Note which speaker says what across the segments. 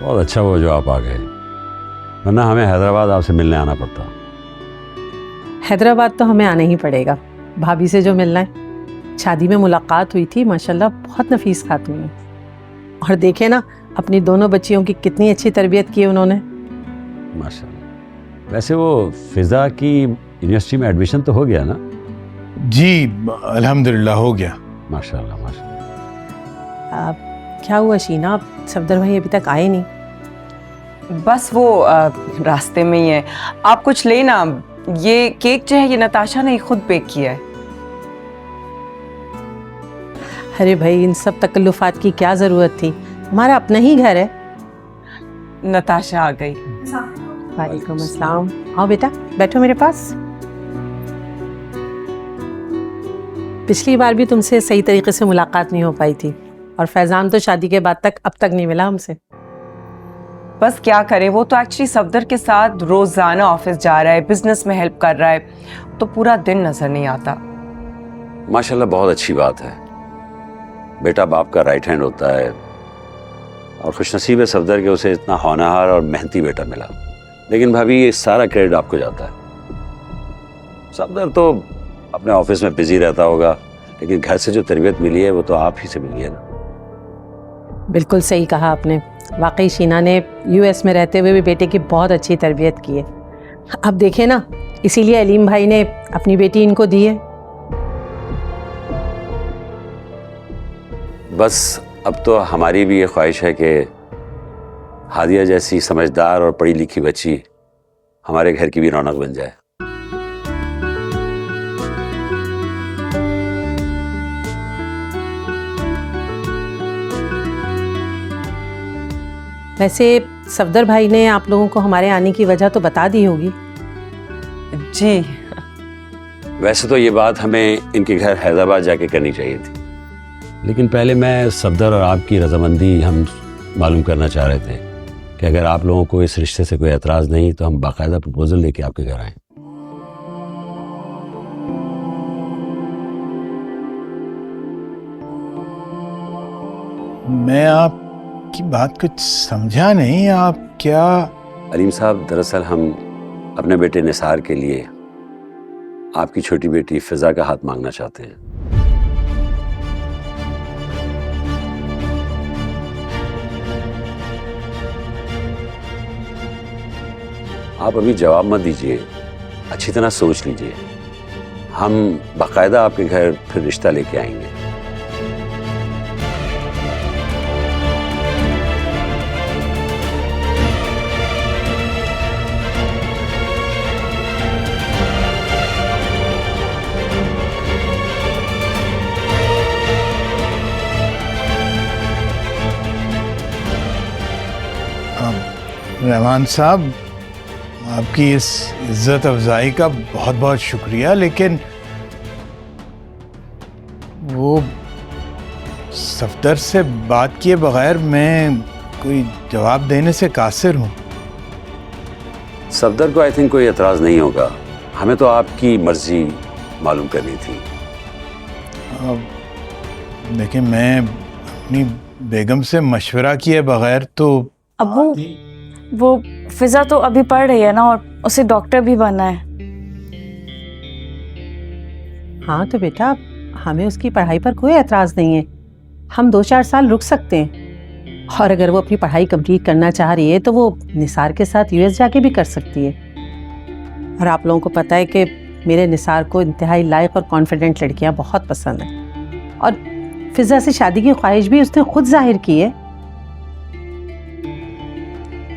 Speaker 1: बहुत अच्छा हुआ जो आप आ गए, वरना हमें हैदराबाद आपसे मिलने आना पड़ता।
Speaker 2: हैदराबाद तो हमें आना ही पड़ेगा, भाभी से जो मिलना है। शादी में मुलाकात हुई थी, माशाल्लाह बहुत नफीस खातून है। और देखे ना अपनी दोनों बच्चियों की कितनी अच्छी तरबियत की उन्होंने।
Speaker 1: माशाल्लाह। वैसे वो फिजा की यूनिवर्सिटी में एडमिशन तो हो गया ना?
Speaker 3: जी अल्हम्दुलिल्लाह हो गया।
Speaker 1: माशाल्लाह माशाल्लाह।
Speaker 2: क्या हुआ शीना, आप सफदर भाई अभी तक आए नहीं?
Speaker 4: बस वो रास्ते में ही है। आप कुछ लेना, ये केक जो है ये नताशा ने खुद बेक किया है।
Speaker 2: अरे भाई इन सब तकल्लुफात की क्या जरूरत थी, हमारा अपना ही घर है।
Speaker 4: नताशा आ गई।
Speaker 2: वालेकुम अस्सलाम। आओ बेटा बैठो मेरे पास। पिछली बार भी तुमसे सही तरीके से मुलाकात नहीं हो पाई थी, और फैजान तो शादी के बाद तक अब तक नहीं मिला हमसे।
Speaker 4: बस क्या करे, वो तो एक्चुअली सफदर के साथ रोजाना ऑफिस जा रहा है, बिजनेस में हेल्प कर रहा है, तो पूरा दिन नजर नहीं आता।
Speaker 1: माशाल्लाह बहुत अच्छी बात है, बेटा बाप का राइट हैंड होता है, और खुशनसीब है सफदर के उसे इतना होनहार और मेहनती बेटा मिला। लेकिन भाभी ये सारा क्रेडिट आपको जाता है। सफदर तो अपने ऑफिस में बिजी रहता होगा, लेकिन घर से जो तरबियत मिली है वो तो आप ही से मिली है ना।
Speaker 2: बिल्कुल सही कहा आपने, वाकई शीना ने यूएस में रहते हुए भी बेटे की बहुत अच्छी तरबियत की है। अब देखे ना, इसीलिए अलीम भाई ने अपनी बेटी इनको दी है।
Speaker 1: बस अब तो हमारी भी ये ख्वाहिश है कि हादिया जैसी समझदार और पढ़ी लिखी बच्ची हमारे घर की भी रौनक बन जाए।
Speaker 2: वैसे सफदर भाई ने आप लोगों को हमारे आने की वजह तो बता दी होगी।
Speaker 4: जी
Speaker 1: वैसे तो ये बात हमें इनके घर हैदराबाद जाके करनी चाहिए थी, लेकिन पहले मैं सफदर और आपकी रजामंदी हम मालूम करना चाह रहे थे कि अगर आप लोगों को इस रिश्ते से कोई एतराज़ नहीं तो हम बाकायदा प्रपोजल लेके आपके घर आएं।
Speaker 3: मैं आपकी बात कुछ समझा नहीं, आप क्या?
Speaker 1: अलीम साहब, दरअसल हम अपने बेटे निसार के लिए आपकी छोटी बेटी फिजा का हाथ मांगना चाहते हैं। आप अभी जवाब मत दीजिए, अच्छी तरह सोच लीजिए। हम बाकायदा आपके घर फिर रिश्ता लेके आएंगे।
Speaker 3: रहमान साहब, आपकी इस इज्जत अफजाई का बहुत बहुत शुक्रिया, लेकिन वो सफदर से बात किए बगैर मैं कोई जवाब देने से कासिर हूँ।
Speaker 1: सफदर को आई थिंक कोई एतराज़ नहीं होगा, हमें तो आपकी मर्जी मालूम करनी थी।
Speaker 3: देखिए, मैं अपनी बेगम से मशवरा किए बगैर तो
Speaker 5: अब्बू, वो फिजा तो अभी पढ़ रही है ना, और उसे डॉक्टर भी बनना है।
Speaker 2: हाँ तो बेटा, हमें उसकी पढ़ाई पर कोई एतराज़ नहीं है, हम 2-4 साल रुक सकते हैं। और अगर वो अपनी पढ़ाई कंप्लीट करना चाह रही है तो वो निसार के साथ यूएस जाके भी कर सकती है। और आप लोगों को पता है कि मेरे निसार को इंतहाई लायक और कॉन्फिडेंट लड़कियां बहुत पसंद हैं, और फिजा से शादी की ख्वाहिश भी उसने खुद जाहिर की है।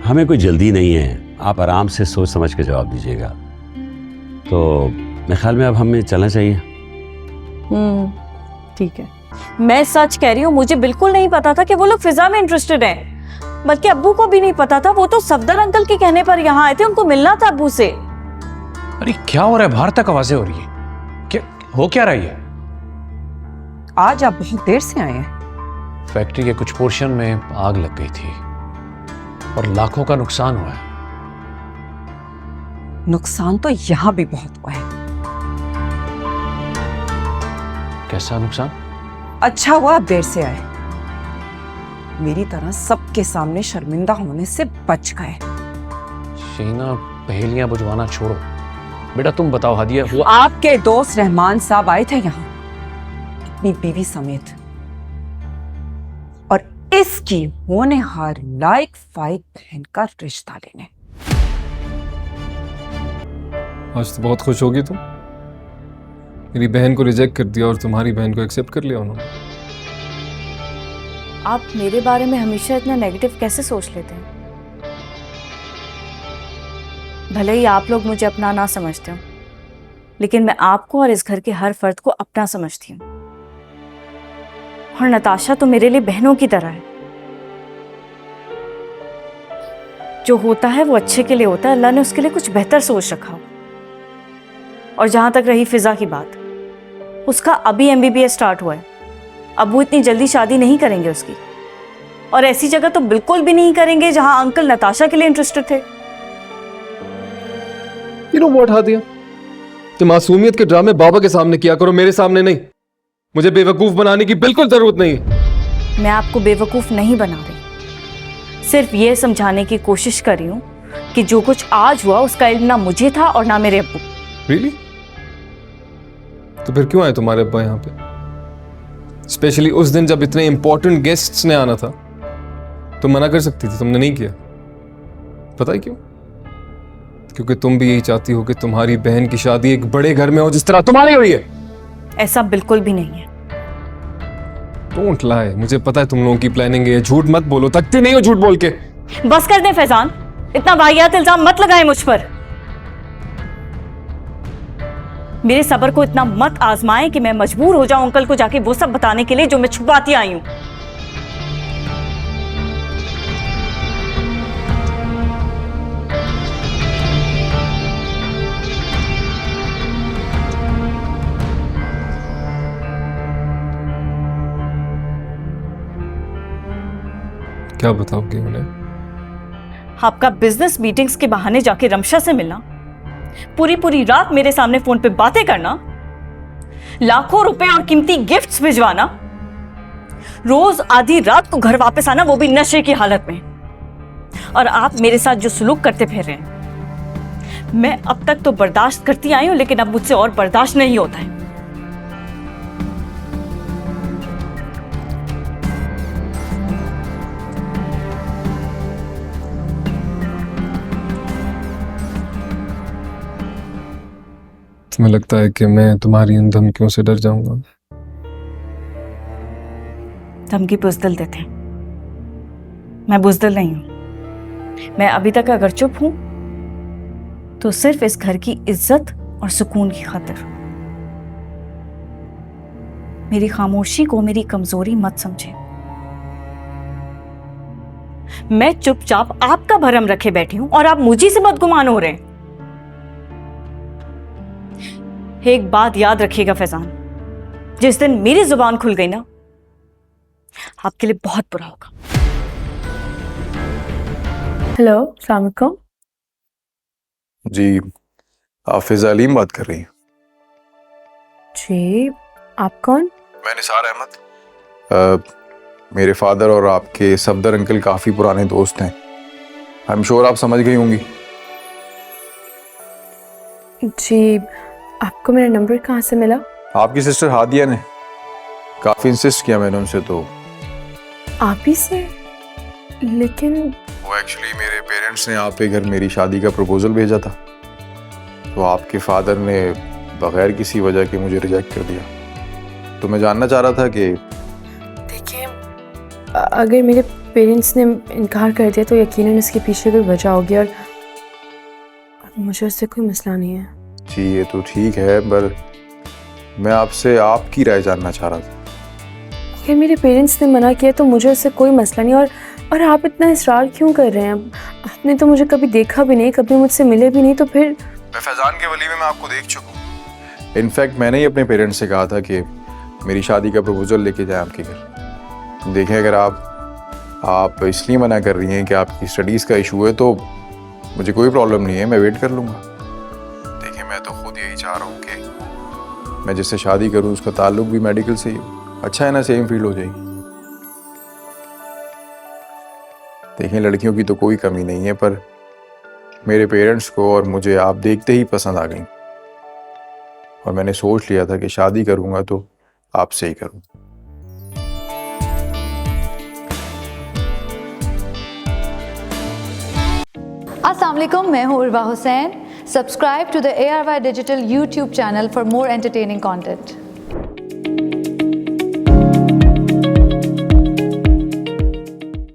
Speaker 1: हमें कोई जल्दी नहीं है, आप आराम से सोच समझ के जवाब दीजिएगा। तो मेरे ख्याल में अब हमें चलना चाहिए।
Speaker 2: ठीक है।
Speaker 5: मैं सच कह रही हूँ, मुझे बिल्कुल नहीं पता था कि वो लोग फिजा में इंटरेस्टेड हैं, बल्कि अब्बू को भी नहीं पता था। वो तो सफदर अंकल के कहने पर यहाँ आए थे, उनको मिलना था अब्बू से।
Speaker 6: अरे क्या हो रहा है? बाहर तक आवाजें हो रही है, क्या हो क्या रही है?
Speaker 4: आज आप बहुत देर से आए हैं।
Speaker 6: फैक्ट्री के कुछ पोर्शन में आग लग गई थी और लाखों का नुकसान हुआ है।
Speaker 4: नुकसान तो यहाँ भी बहुत हुआ है।
Speaker 6: कैसा नुकसान?
Speaker 4: अच्छा हुआ आप देर से आए। मेरी तरह सबके सामने शर्मिंदा होने से बच गए।
Speaker 6: शीना, पहेलियां बुझवाना छोड़ो। बेटा तुम बताओ हादिया हुआ।
Speaker 4: आपके दोस्त रहमान साहब आए थे यहाँ अपनी बीवी समेत, और इसकी होनहार लायक फाइक बहन का रिश्ता लेने।
Speaker 7: आज तो बहुत खुश होगी तुम। मेरी बहन को रिजेक्ट कर दिया और तुम्हारी बहन को एक्सेप्ट कर लिया उन्होंने।
Speaker 5: आप मेरे बारे में हमेशा इतना नेगेटिव कैसे सोच लेते हैं? भले ही आप लोग मुझे अपना ना समझते हो, लेकिन मैं आपको और इस घर के हर फर्द को अपना समझती हूँ। और नताशा तो मेरे लिए बहनों की तरह है। जो होता है वो अच्छे के लिए होता है, अल्लाह ने उसके लिए कुछ बेहतर सोच रखा हो। और जहां तक रही फिजा की बात, उसका अभी MBBS स्टार्ट हुआ है। अब वो इतनी जल्दी शादी नहीं करेंगे उसकी, और ऐसी जगह तो बिल्कुल भी नहीं करेंगे जहां अंकल नताशा के लिए इंटरेस्टेड थे।
Speaker 7: You know what हादिया, तुम मासूमियत के ड्रामे बाबा के सामने किया करो, मेरे सामने नहीं। मुझे बेवकूफ बनाने की बिल्कुल जरूरत नहीं है।
Speaker 5: मैं आपको बेवकूफ नहीं बना रही, सिर्फ ये समझाने की कोशिश कर रही हूँ कि जो कुछ आज हुआ उसका इल्म ना मुझे था और ना मेरे अब्बू।
Speaker 7: Really? तो फिर क्यों आए तुम्हारे अब्बा यहाँ पे? स्पेशली उस दिन जब इतने इंपॉर्टेंट गेस्ट्स ने आना था। तुम मना कर सकती थी, तुमने नहीं किया। पता है क्यों? क्योंकि तुम भी यही चाहती हो कि तुम्हारी बहन की शादी एक बड़े घर में हो जिस तरह तुम्हारी हुई है।
Speaker 5: ऐसा बिल्कुल भी नहीं है।
Speaker 7: डोंट लाई, मुझे पता है तुम लोगों की प्लानिंग है। झूठ मत बोलो, थकते नहीं हो झूठ बोल के।
Speaker 5: बस कर दें फैजान, इतना वाहियात इल्जाम मत लगाएं मुझ पर। मेरे सब्र को इतना मत आजमाएं कि मैं मजबूर हो जाऊं अंकल को जाके वो सब बताने के लिए जो मैं छुपाती आई हूं।
Speaker 7: क्या बताओगे उन्हें?
Speaker 5: आपका बिजनेस मीटिंग्स के बहाने जाके रमशा से मिलना, पूरी पूरी रात मेरे सामने फोन पे बातें करना, लाखों रुपए और कीमती गिफ्ट्स भिजवाना, रोज आधी रात को घर वापस आना, वो भी नशे की हालत में। और आप मेरे साथ जो सुलूक करते फिर रहे हैं, मैं अब तक तो बर्दाश्त करती आई हूं, लेकिन अब मुझसे और बर्दाश्त नहीं होता है।
Speaker 7: तुम्हें लगता है कि मैं तुम्हारी इन धमकियों से डर जाऊंगा?
Speaker 5: धमकी बुजदिल देते हैं, मैं बुजदिल नहीं हूं। मैं अभी तक अगर चुप हूं तो सिर्फ इस घर की इज्जत और सुकून की खातिर। मेरी खामोशी को मेरी कमजोरी मत समझे। मैं चुपचाप आपका भरम रखे बैठी हूं और आप मुझी से बदगुमान हो रहे हैं। एक बात याद रखिएगा फैजान, जिस दिन मेरी जुबान खुल गई ना, आपके लिए बहुत बुरा होगा।
Speaker 8: हेलो, अस्सलाम वालेकुम।
Speaker 9: जी, आप फिजा अलीम बात कर रही हैं?
Speaker 8: जी, आप कौन?
Speaker 9: मैं निसार अहमद। मेरे फादर और आपके सफदर अंकल काफ़ी पुराने दोस्त हैं। आई एम श्योर आप समझ गई होंगी।
Speaker 8: जी, आपको मेरा नंबर कहाँ से मिला?
Speaker 9: आपकी सिस्टर हादिया ने काफ़ी इंसिस्ट किया मैंने उनसे, तो
Speaker 8: आप ही से? लेकिन
Speaker 9: वो एक्चुअली मेरे पेरेंट्स ने आप के घर मेरी शादी का प्रपोजल भेजा था, तो आपके फादर ने बगैर किसी वजह के मुझे रिजेक्ट कर दिया। तो मैं जानना चाह रहा था कि
Speaker 8: देखिए, अगर मेरे पेरेंट्स ने इनकार कर दिया तो यकीनन इसके पीछे कोई वजह होगी, और मुझे उससे कोई मसला नहीं है।
Speaker 9: जी ये तो ठीक है, पर मैं आपसे आपकी राय जानना चाह रहा था।
Speaker 8: अगर मेरे पेरेंट्स ने मना किया तो मुझे उससे कोई मसला नहीं, और आप इतना इसरार क्यों कर रहे हैं? आपने तो मुझे कभी देखा भी नहीं, कभी मुझसे मिले भी नहीं, तो फिर
Speaker 9: मैं फैजान के वलीमे में आपको देख चुका हूँ। इनफैक्ट मैंने ही अपने पेरेंट्स से कहा था कि मेरी शादी का प्रपोजल लेके जाएं आपके घर। देखें, अगर आप इसलिए मना कर रही हैं कि आपकी स्टडीज़ का इशू है, तो मुझे कोई प्रॉब्लम नहीं है, मैं वेट कर लूँगा। देखिए, मैं तो खुद यही चाह रहा हूँ कि मैं जिससे शादी करूँ उसका ताल्लुक भी मेडिकल से ही हो। अच्छा है ना, सेम फील्ड हो जाएगी। देखें, लड़कियों की तो कोई कमी नहीं है, पर मेरे पेरेंट्स को और मुझे आप देखते ही पसंद आ गई और मैंने सोच लिया था कि शादी करूँगा तो आपसे ही करूँ।
Speaker 10: अस्सलाम वालेकुम, मैं हूँ Urwa Hussain. Subscribe to the ARY digital YouTube channel for more entertaining content.